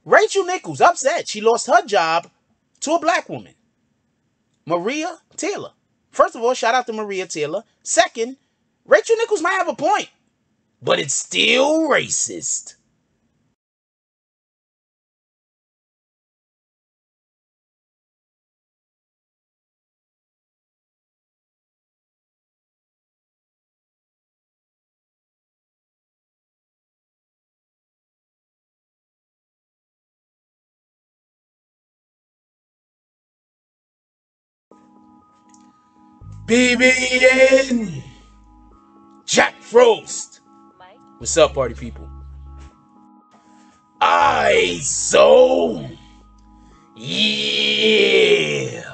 Rachel Nichols upset. She lost her job to a black woman, Maria Taylor. First of all, shout out to Maria Taylor. Second, Rachel Nichols might have a point, but it's still racist. BBN Jack Frost. What's up, party people? Yeah.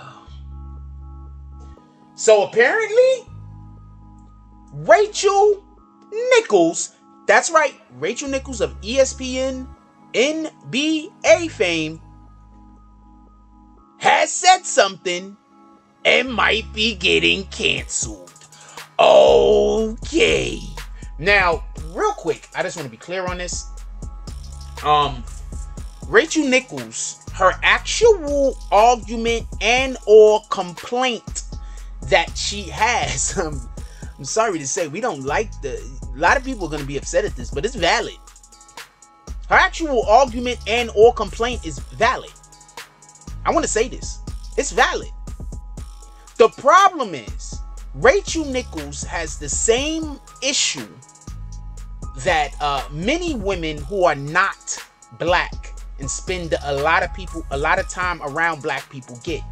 So apparently, Rachel Nichols, that's right, Rachel Nichols of ESPN NBA fame, has said something and might be getting canceled. Okay. Now, real quick, I just want to be clear on this. Rachel Nichols, her actual argument and or complaint that she has, I'm sorry to say, we don't like a lot of people are going to be upset at this, but it's valid. Her actual argument and or complaint is valid. I want to say this. It's valid. The problem is, Rachel Nichols has the same issue that many women who are not black and spend a lot of time around black people get.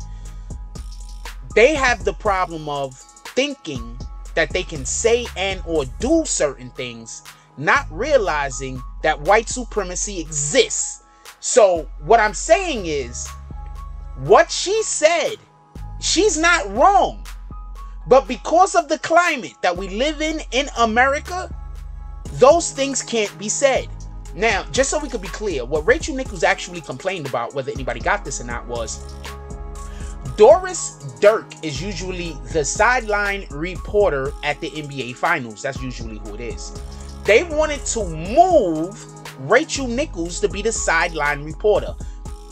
They have the problem of thinking that they can say and or do certain things, not realizing that white supremacy exists. So what I'm saying is, what she said, she's not wrong. But because of the climate that we live in America, those things can't be said. Now, just so we could be clear, what Rachel Nichols actually complained about, whether anybody got this or not, was Doris Dirk is usually the sideline reporter at the NBA Finals. That's usually who it is. They wanted to move Rachel Nichols to be the sideline reporter.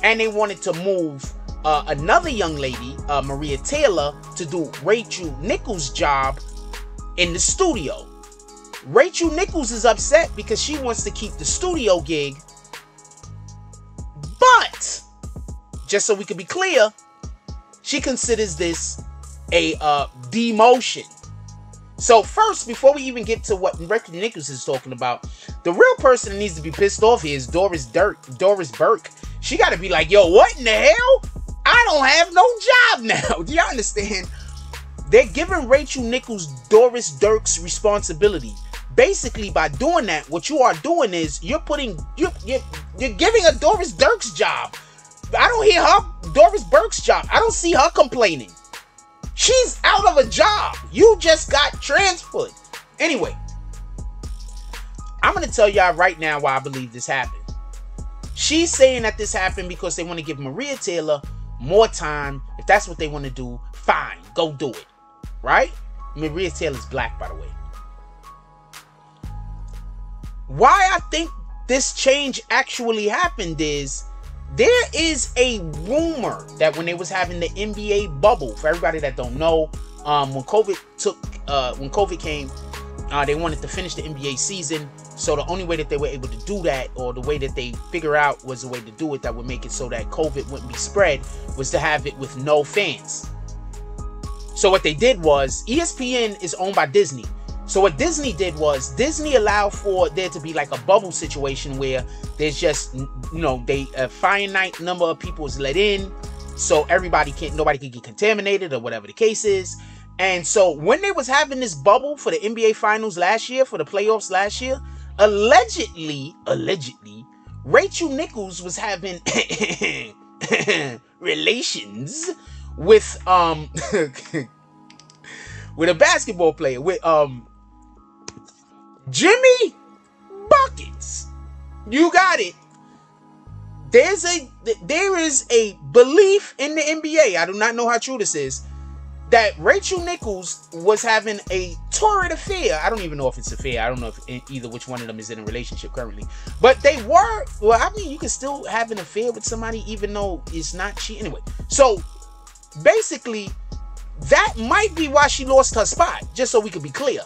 And they wanted to move another young lady, Maria Taylor, to do Rachel Nichols' job in the studio. Rachel Nichols is upset because she wants to keep the studio gig. But, just so we can be clear, she considers this a demotion. So first, before we even get to what Rachel Nichols is talking about, the real person that needs to be pissed off here is Doris Burke. She got to be like, yo, what in the hell? I don't have no job now. Do you understand? They're giving Rachel Nichols Doris Dirk's responsibility. Basically, by doing that, what you are doing is you're giving her Doris Dirk's job. I don't hear her Doris Burke's job. I don't see her complaining. She's out of a job. You just got transferred. Anyway, I'm going to tell y'all right now why I believe this happened. She's saying that this happened because they want to give Maria Taylor more time. If that's what they want to do, fine, go do it. Right? Maria Taylor's black, by the way. Why I think this change actually happened is there is a rumor that when they was having the NBA bubble, for everybody that don't know, when COVID came, they wanted to finish the NBA season. So the only way that they were able to do that, or the way that they figure out was the way to do it that would make it so that COVID wouldn't be spread, was to have it with no fans. So what they did was, ESPN is owned by Disney. So what Disney did was, Disney allowed for there to be like a bubble situation where there's just, a finite number of people is let in, so nobody can get contaminated or whatever the case is. And so when they was having this bubble for the NBA Finals last year, for the playoffs last year, allegedly, Rachel Nichols was having relations with with a basketball player, with Jimmy Buckets. You got it. There is a belief in the NBA. I do not know how true this is, that Rachel Nichols was having a torrid affair. I don't even know if it's affair. I don't know if either which one of them is in a relationship currently. But they were, well, I mean, you can still have an affair with somebody even though it's not cheating. Anyway, so basically, that might be why she lost her spot, just so we could be clear.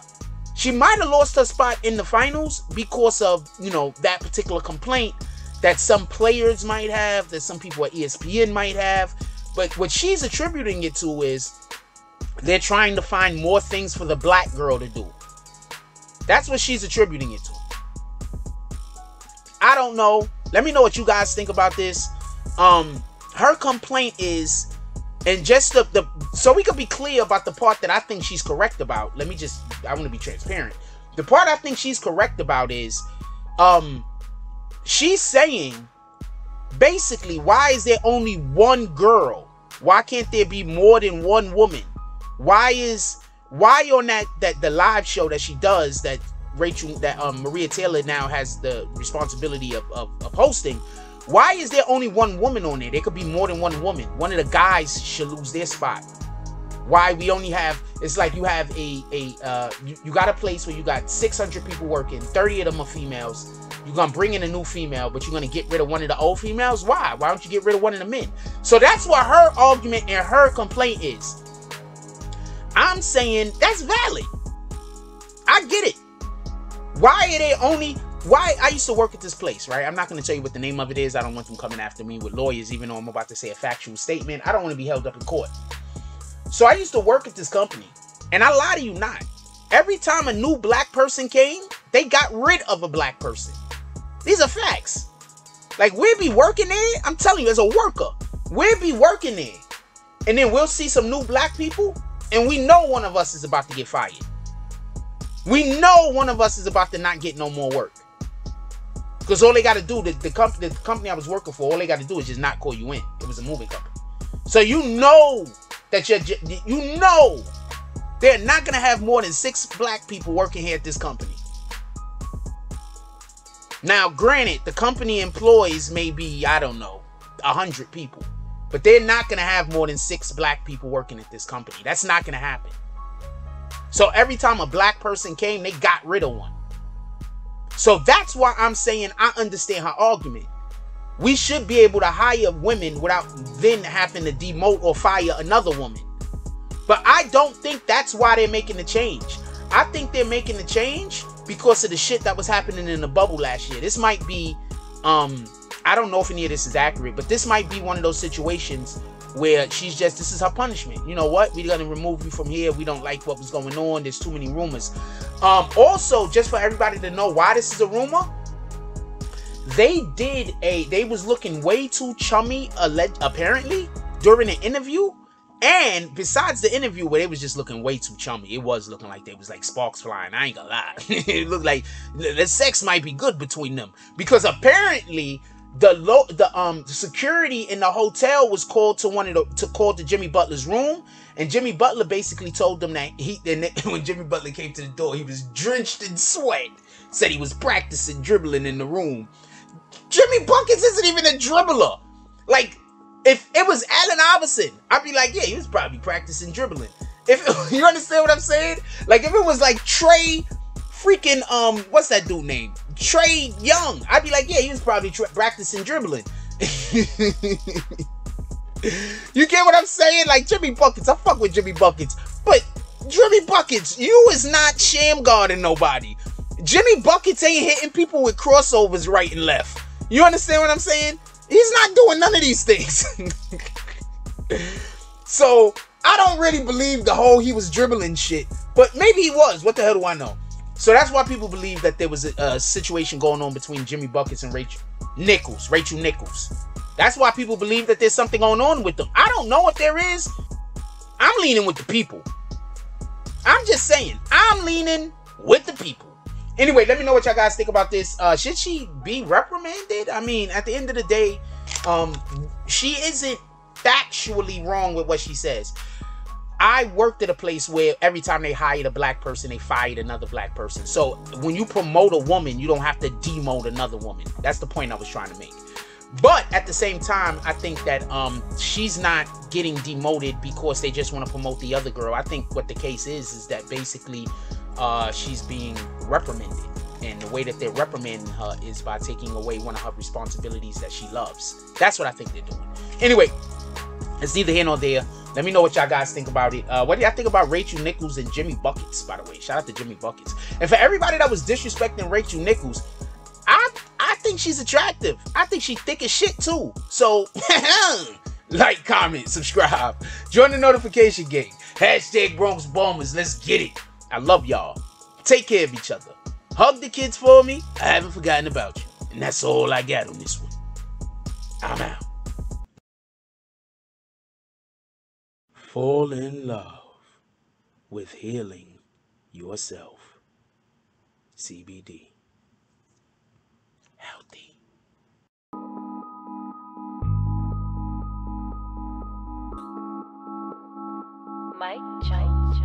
She might have lost her spot in the finals because of, you know, that particular complaint that some players might have, that some people at ESPN might have. But what she's attributing it to is they're trying to find more things for the black girl to do. That's what she's attributing it to. I don't know. Let me know what you guys think about this. Her complaint is, and just the so we could be clear about the part that I think she's correct about. I want to be transparent. The part I think she's correct about is, she's saying, basically, why is there only one girl? Why can't there be more than one woman? Why on the live show that she does, that Maria Taylor now has the responsibility of hosting, why is there only one woman on there? There could be more than one woman. One of the guys should lose their spot. Why we only have, it's like you have you got a place where you got 600 people working, 30 of them are females. You're gonna bring in a new female, but you're gonna get rid of one of the old females. Why don't you get rid of one of the men? So that's what her argument and her complaint is. I'm saying that's valid. I get it. Why I used to work at this place, right? I'm not going to tell you what the name of it is. I don't want them coming after me with lawyers, even though I'm about to say a factual statement. I don't want to be held up in court. So I used to work at this company, and I lie to you not. Every time a new black person came, they got rid of a black person. These are facts. Like, we'll be working there. I'm telling you, as a worker, we'll be working there. And then we'll see some new black people, and we know one of us is about to get fired. We know one of us is about to not get no more work. Because all they got to do, the company I was working for, all they got to do is just not call you in. It was a moving company. So you know that you know they're not going to have more than 6 black people working here at this company. Now, granted, the company employs maybe, I don't know, 100 people. But they're not going to have more than 6 black people working at this company. That's not going to happen. So every time a black person came, they got rid of one. So that's why I'm saying I understand her argument. We should be able to hire women without then having to demote or fire another woman. But I don't think that's why they're making the change. I think they're making the change because of the shit that was happening in the bubble last year. This might be, I don't know if any of this is accurate, but this might be one of those situations where this is her punishment. You know what? We're going to remove you from here. We don't like what was going on. There's too many rumors. Also, just for everybody to know why this is a rumor, they was looking way too chummy, apparently, during the interview. And besides the interview where they was just looking way too chummy, it was looking like they was like sparks flying. I ain't gonna lie. It looked like the sex might be good between them. Because apparently the security in the hotel was called to Jimmy Butler's room, and Jimmy Butler basically told them that when Jimmy Butler came to the door, he was drenched in sweat. Said he was practicing dribbling in the room. Jimmy Buckets isn't even a dribbler. Like, if it was Allen Iverson, I'd be like, yeah, he was probably practicing dribbling. If you understand what I'm saying? Like, if it was like Trey freaking what's that dude name? Trey Young, I'd be like, yeah, he was probably practicing dribbling. You get what I'm saying? Like, Jimmy Buckets, I fuck with Jimmy Buckets, but Jimmy Buckets, you is not sham guarding nobody. Jimmy Buckets ain't hitting people with crossovers right and left. You understand what I'm saying? He's not doing none of these things. So I don't really believe the whole he was dribbling shit, but maybe he was. What the hell do I know? So that's why people believe that there was a situation going on between Jimmy Buckets and Rachel Nichols. That's why people believe that there's something going on with them. I don't know if there is. I'm leaning with the people. I'm just saying, I'm leaning with the people. Anyway, let me know what y'all guys think about this. Should she be reprimanded? I mean, at the end of the day, she isn't factually wrong with what she says. I worked at a place where every time they hired a black person, they fired another black person. So when you promote a woman, you don't have to demote another woman. That's the point I was trying to make. But at the same time, I think that she's not getting demoted because they just want to promote the other girl. I think what the case is that basically she's being reprimanded. And the way that they're reprimanding her is by taking away one of her responsibilities that she loves. That's what I think they're doing. Anyway, it's neither here nor there. Let me know what y'all guys think about it. What do y'all think about Rachel Nichols and Jimmy Buckets, by the way? Shout out to Jimmy Buckets. And for everybody that was disrespecting Rachel Nichols, I think she's attractive. I think she's thick as shit too. So, like, comment, subscribe. Join the notification gang. Hashtag Bronx Bombers. Let's get it. I love y'all. Take care of each other. Hug the kids for me. I haven't forgotten about you. And that's all I got on this one. I'm out. Fall in love with healing yourself. CBD. Healthy. Mike Jones.